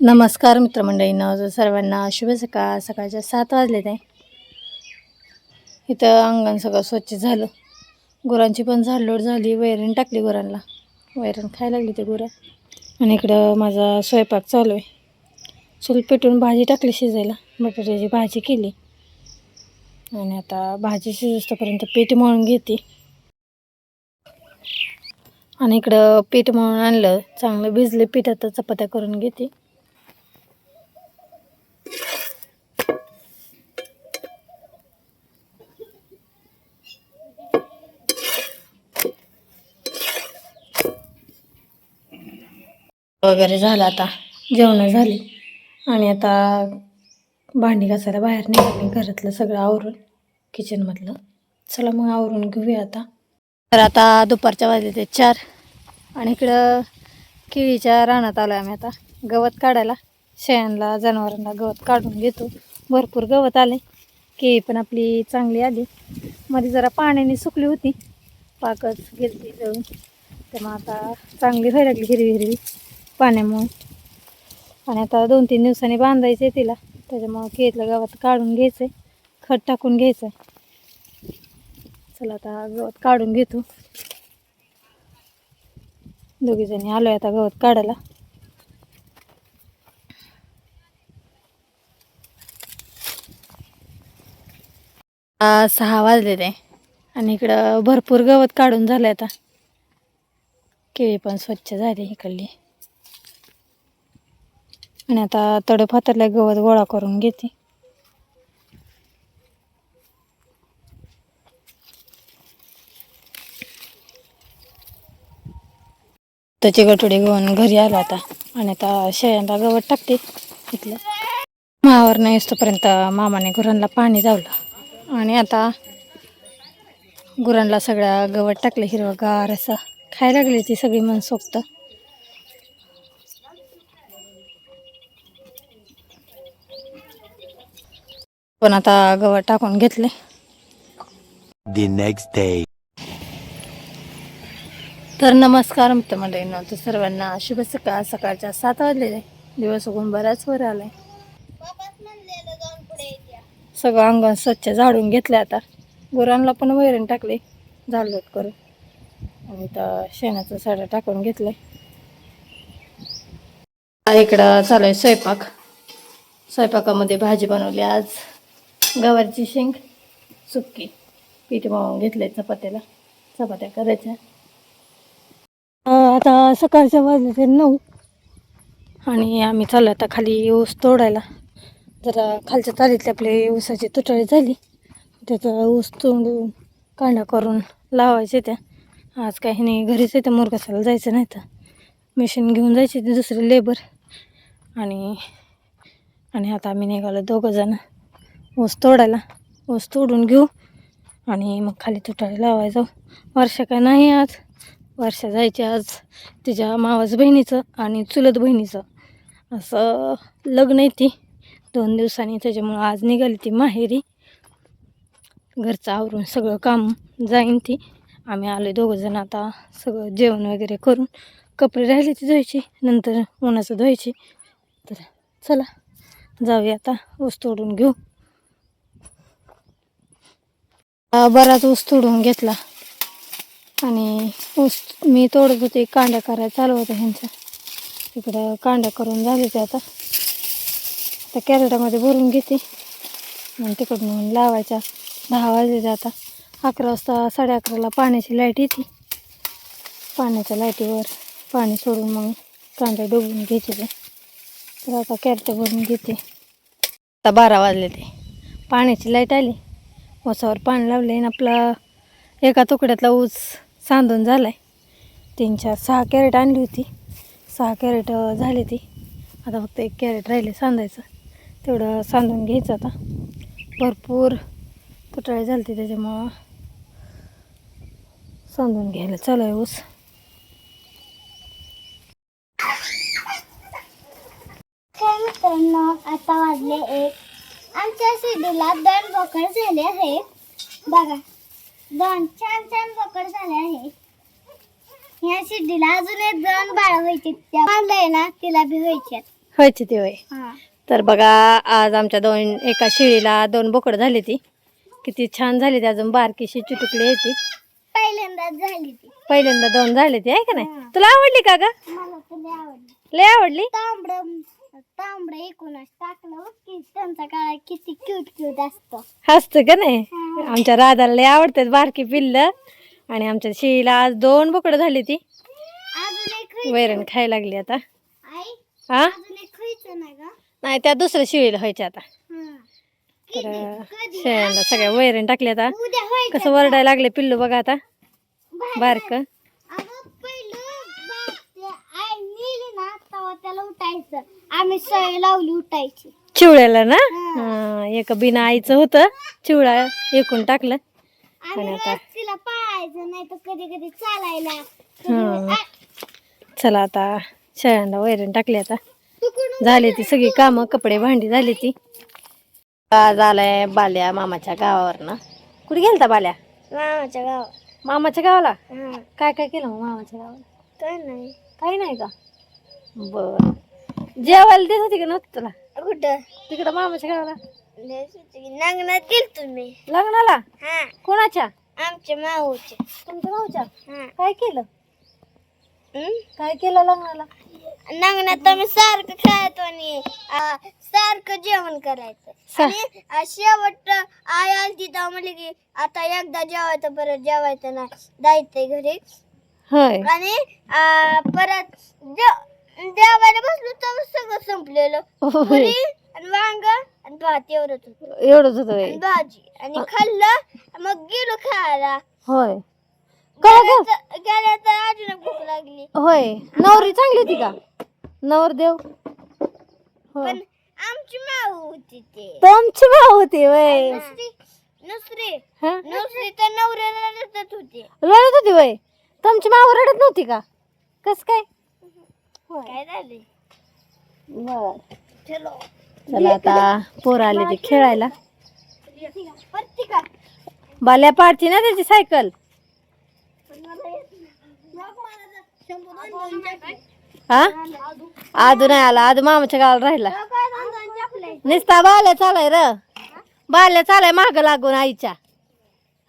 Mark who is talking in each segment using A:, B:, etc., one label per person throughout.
A: नमस्कार मित्रमंडळींनो, सर्वांना शुभ सकाळ. सकाळच्या 7 वाजले ते इथं अंगण सगळं स्वच्छ झालं. गुरांची पण झाडलोट झाली. वैरण टाकली गुरांना. वैरण खायला लागली ते गुरं. आणि इकडं माझा स्वयंपाक चालू आहे. चूल पेटून भाजी टाकली शिजायला. बटाट्याची भाजी केली आणि आता भाजी शिजतोपर्यंत पीठ मळून घेते. आणि इकडं पीठ मळून आणलं, चांगलं भिजले पीठ. आता चपात्या करून घेते. वगैरे झालं, आता जेवण झाली आणि आता भांडी घासायला बाहेर निघाली. घरातलं सगळं आवरून, किचनमधलं. चला मग आवरून घेऊया आता. तर आता दुपारच्या वाजले ते 4 आणि इकडं केळीच्या रानात आलो आम्ही आता गवत काढायला. शेळ्यांना जनावरांना गवत काढून घेतो. भरपूर गवत आले. केळी पण आपली चांगली आली. मध्ये जरा पाण्याने सुकली होती, पाकच गेली जळून. तर मग आता चांगली व्हायला लागली हिरवी हिरवी पाण्यामुळे. आणि आता 2-3 दिवसांनी बांधायचं आहे तिला. त्याच्यामुळं केळीतलं गवत काढून घ्यायचं आहे, खत टाकून घ्यायचं आहे. चला आता गवत काढून घेतो. दोघीजणी आलो आहे आता गवत काढायला. आज 6 वाजले ते आणि इकडं भरपूर गवत काढून झालं. आता केळी पण स्वच्छ झाली इकडली. आणि आता तडफातरला गवत गोळा करून घेते. त्याची गटोडी घेऊन घरी आलो आता. आणि आता शेळ्यांना गवत टाकते इथलं. मावावर नाही असतोपर्यंत मामाने गुरांना पाणी धावलं. आणि आता गुरांना सगळ्या गवत टाकलं हिरवगार असं. खायला लागली ती सगळी मनसोक्त. पण आता गवत टाकून घेतले.
B: The next day.
A: तर नमस्कार मित्रमंडळींनो, तर सर्वांना शुभ सकाळ. सकाळच्या 7 वाजलेले. दिवस उगून बराच वर आलाय. सगळं अंगण स्वच्छ झाडून घेतलं. आता गुरांना पण वैरण टाकले झाडलोट करून. आणि तर शेणाचं साडं टाकून घेतलंय. इकडं चालू आहे स्वयंपाक. स्वयंपाकामध्ये भाजी बनवली आज गवारची शेंग सुक्की. पीठ मळून घेतलंय चपात्या करायच्या. आता सकाळच्या वाजले 9 आणि आम्ही चाललो आता खाली ऊस तोडायला. जरा खालच्या तालीतले आपले ऊसाची तुटाळी झाली, त्याचा ऊस तोडून कांड्या करून लावायचे. त्या आज काही नाही, घरीच येते. मुरगासाला जायचं नाही तर मशीन घेऊन जायचे ते दुसरे लेबर. आणि आता आम्ही निघालो 2 जण ऊस तोडायला. ऊस तोडून घेऊ आणि मग खाली तुटाळी लावायचं. वर्षा काय नाही आज. वर्षा जायची आज तिच्या मावस बहिणीचं आणि चुलत बहिणीचं असं लग्न आहे ती 2 दिवसांनी. त्याच्यामुळं आज निघाली ती माहेरी. घरचं आवरून सगळं काम जाईन ती. आम्ही आलो 2 जण आता. सगळं जेवण वगैरे करून कपडे राहिले ती धुवायची, नंतर उन्हाचं धुवायची. तर चला जाऊया आता ऊस तोडून घेऊ. बराच ऊस तोडून घेतला आणि ऊस मी तोडत होते. कांड्या करायला चालू होतं ह्यांच्या. इकडं कांड्या करून झाले ते. आता कॅरेटामध्ये भरून घेते आणि तिकडून लावायच्या. 10 वाजले. आता 11 वाजता 11:30ला पाण्याची लाईट येते. पाण्याच्या लाईटीवर पाणी सोडून मग कांड्या डोबून घ्यायचे ते. तर आता कॅरेट भरून घेते. आता 12 वाजले ते. पाण्याची लाईट आली. ऊसावर पाणी लावले आणि आपला एका तुकड्यातला ऊस सांधून झाला आहे. 3-4-6 कॅरेट आणली होती. 6 कॅरेट झाली ती. आता फक्त 1 कॅरेट राहिले सांधायचं. तेवढं सांधून घ्यायचं. आता भरपूर तुटाळी झाली ती, त्याच्यामुळं सांधून घ्यायला चालू आहे ऊस.
C: मित्रांनो, आता वाजले 1. आमच्या शिडीला 2 बोकड झाले आहेत. बघा, 2 छान बोकड झाले आहेत. ह्या शिडीला अजून 1 बाळ व्हायचे. त्या बांधलंय ना, तिला बी व्हायच्यात.
A: व्हायची ती वय.
C: हा
A: तर बघा आज आमच्या एका शेळीला 2 बोकड झाली ती. किती छान झाली ती, अजून बारकीशी चुटुकली आहे ती.
C: पहिल्यांदाच झाली ती.
A: पहिल्यांदा 2 झाले ती आहे का नाही.
C: हा.
A: तुला आवडली का ग?
C: मला तर लय आवडली.
A: लय आवडली.
C: तांबडं एकूणच टाकलं बघ की त्यांचा काळा किती क्यूट असतो.
A: हसतं का नाही. आमच्या राधाला लय आवडतात बारकी पिल्ल. आणि आमच्या शेळीला आज 2 बोकडं झाली ती.
C: अजून एक
A: वैरण खायला लागली आता.
C: आई
A: हा
C: अजून एक खायचं ना ग.
A: नाही, त्या दुसऱ्या शेळीला व्हायच्या आता.
C: हा.
A: तर शेळ्यांना सगळ्या वैरण टाकली आता.
C: उद्या व्हायचं.
A: कसं वरडायला लागले पिल्लू बघा आता बारक.
C: अगं पहिलं आई नेली ना तेव्हा त्याला उठायचं. आम्ही सवय लावली उठायची.
A: चिवळ्याला ना. हा, एक बिना आईचं होतं चिवळा एकूण टाकलं.
C: आम्ही
A: आणि आता
C: रोज तिला पाळायचं नाही तर कधी कधी चालायला.
A: हा. चला आता शेळ्यांना वैरण टाकली आता.
C: तुकडून
A: झाली ती सगळी कामं, कपडे भांडी झाली ती. आज आलाय बाल्या मामाच्या गावावरनं. कुठे गेलता बाल्या?
C: मामाच्या गावात.
A: मामाच्या गावाला.
C: हा.
A: काय काय केलं मग मामाच्या गावाला?
C: काय नाही.
A: काही नाही का? बर. जेवायला देत होती का नव्हतं तुला
C: कुठं
A: तिकडं मामाच्या गावाला?
C: लग्नात गेल तुम्ही.
A: लग्नाला?
C: हा
A: कोणाच्या?
C: आमच्या माऊचे.
A: तुमच्या गावच्या?
C: हा.
A: काय केलं? काय केलं लग्नाला?
C: लग्नात आम्ही सारखं खायचो आणि सारखं जेवण करायचं. आणि शेवट आई आलती तेव्हा म्हणली की आता एकदा जेवायचं परत जेवायचं ना, जायचंय घरी.
A: होय.
C: आणि परत जेवायला बसलो तर सगळं संपलेलं.
A: होय.
C: पुरी आणि वांग आणि भात एवढंच होतं.
A: एवढंच होतं होय.
C: आणि भाजी आणि खाल्लं मग गेलो खायला.
A: होय. काय ग?
C: गेल्या तर अजून भूक लागली.
A: होय. नवरी चांगली होती का? नवरदेव? होय.
C: पण आमची माऊ होती ते.
A: तुमची भाऊ होती वय.
C: नुसरी
A: हा?
C: नुसरी तर नवऱ्याला रडत होती.
A: रडत होती वय. तुमची माऊ रडत नव्हती का? कस काय?
C: काय झाले?
A: बर.
C: चलो
A: चला आता पोरं आले ते खेळायला.
C: प्रतिका
A: बाल्या पाडती ना त्याची सायकल. हा आदू नाही आला. आदू मामाच्या गावाला राहिला. निस्ता बाल्या चालाय र. बाल्या चालाय माग लागून आईच्या.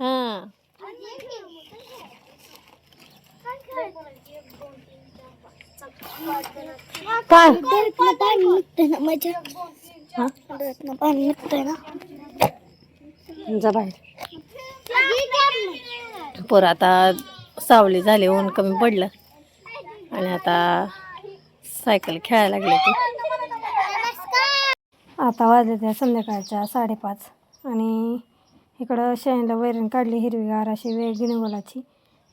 A: हा काय
C: पाणी निघतंय ना.
A: जा बाहेर. पोरं आता सावली झाली, ऊन कमी पडलं आणि आता सायकल खेळायला लागली ती. आता वाजले त्या संध्याकाळच्या 5:30 आणि इकडं शेळ्यांना वैरण काढली हिरवीगार अशी गिनगोलाची.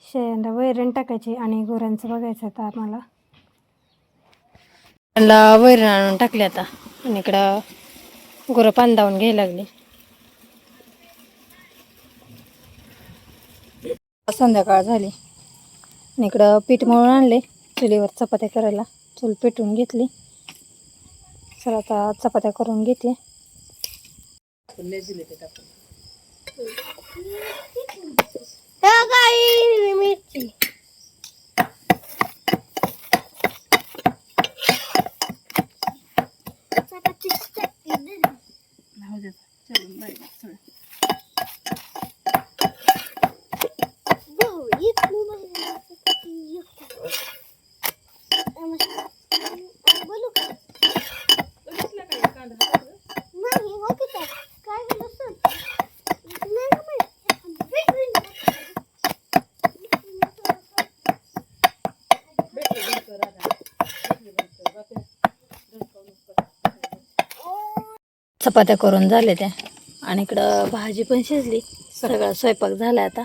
A: शेळ्यांना वैरण टाकायची आणि गुरांचं बघायचं आता आम्हाला. वैरण आणून टाकली आता आणि इकडं गुरं पांदावून घ्यायला लागली. संध्याकाळ झाली आणि इकडं पीठ मळून आणले चुलीवर चपात्या करायला. चूल पेटवून घेतली. चला आता चपात्या करून घेते.
C: मिरची
A: चपात्या करून झाल्या त्या आणि इकडं भाजी पण शिजली. सगळा स्वयंपाक झाला आता.